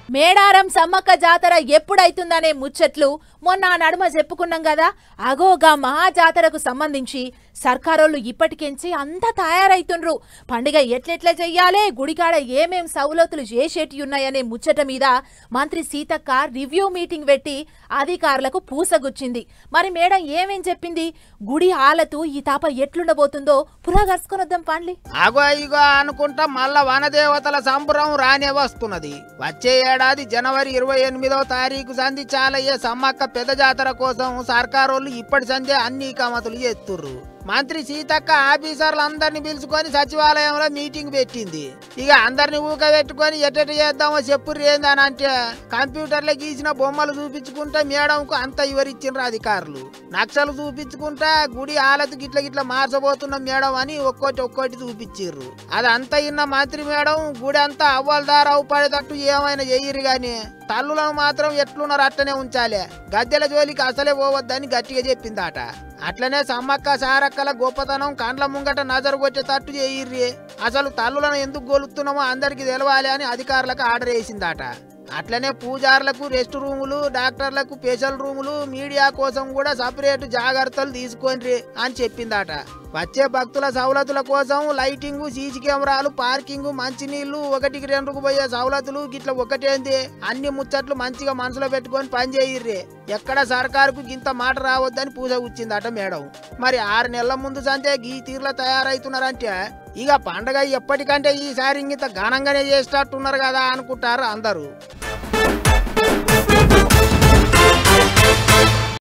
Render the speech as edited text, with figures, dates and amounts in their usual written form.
మేడారం సమ్మక్క జాతర ఎప్పుడైతుందనే ముచ్చట్లు మొన్న నడుమ చెప్పుకున్నాం కదా. అగోగా మహా జాతరకు సంబంధించి సర్కారోళ్ళు ఇప్పటికెంచి అంతా తయారైతుండ్రు. పండుగ ఎట్లెట్లా చెయ్యాలే, గుడికాడ ఏమేం సౌలతులు చేసేటి ఉన్నాయనే ముచ్చట మీద మంత్రి సీతక్క రివ్యూ మీటింగ్ పెట్టి అధికారులకు పూసగుచ్చింది. మరి మేడం ఏమేం చెప్పింది, గుడి హాలతు ఈ తాప ఎట్లుండబోతుందో పురాగర్సుకొనొద్దాం పండ్లి. అగో ఇగో అనుకుంటా మళ్ళా వనదేవతల సంబరం రానే వస్తున్నది. వచ్చే ఏడాది జనవరి 28వ తారీఖు సంధి చాలయ్యే సమ్మక్క పెద్ద జాతర కోసం సర్కారోళ్ళు ఇప్పటి సందే అన్ని కమతులు చేస్తుర్రు. మంత్రి సీతక్క ఆఫీసర్లందరినీ పిలుచుకొని సచివాలయంలో మీటింగ్ పెట్టింది. ఇక అందరిని ఊకబెట్టుకొని ఎట్టెట చేద్దామో చెప్పుర్రు ఏందని అంటే కంప్యూటర్లో గీసిన బొమ్మలు చూపించుకుంటా మేడంకు అంత వివరించిండ్రు అధికారులు. నక్షలు చూపించుకుంటా గుడి ఆలతు గిట్ల మార్చబోతున్నాం మేడం అని ఒక్కోటి చూపించిర్రు. అదంతా ఇన్న మంత్రి మేడం గుడి అంతా అవ్వలదారావు పడేటట్టు ఏమైనా చెయ్యరు గాని తల్లులను మాత్రం ఎట్లున్నారు అట్లనే ఉంచాలి, గద్దెల జోలికి అసలే పోవద్దని గట్టిగా చెప్పిందట. అట్లనే సమ్మక్క సారక్కల గొప్పతనం కండ్ల ముంగట నజరు కొట్టేటట్టు చేయిర్రి, అసలు తల్లులను ఎందుకు గొలుస్తున్నామో అందరికి తెలవాలి అని అధికారులకు ఆర్డర్ వేసిందట. అట్లనే పూజారులకు రెస్ట్ రూములు, డాక్టర్లకు స్పెషల్ రూములు, మీడియా కోసం కూడా సపరేట్ జాగ్రత్తలు తీసుకోండి అని చెప్పిందట. వచ్చే భక్తుల సౌలతుల కోసం లైటింగ్, సీసీ కెమెరాలు, పార్కింగ్, మంచినీళ్లు, 1కి 2కు పోయే సౌలతులు గిట్ల ఒకటేంది అన్ని ముచ్చట్లు మంచిగా మనసులో పెట్టుకొని పనిచేయిర్రి, ఎక్కడ సర్కారుకు గింత మాట రావద్దని పూజ కూర్చిందట మేడం. మరి 6 నెలల ముందు సంతే గీ తీర్ల తయారైతున్నారంటే ఇక పండగ ఎప్పటికంటే ఈసారి ఇంత ఘనంగానే చేసేటట్టున్నారు కదా అనుకుంటారు అందరూ.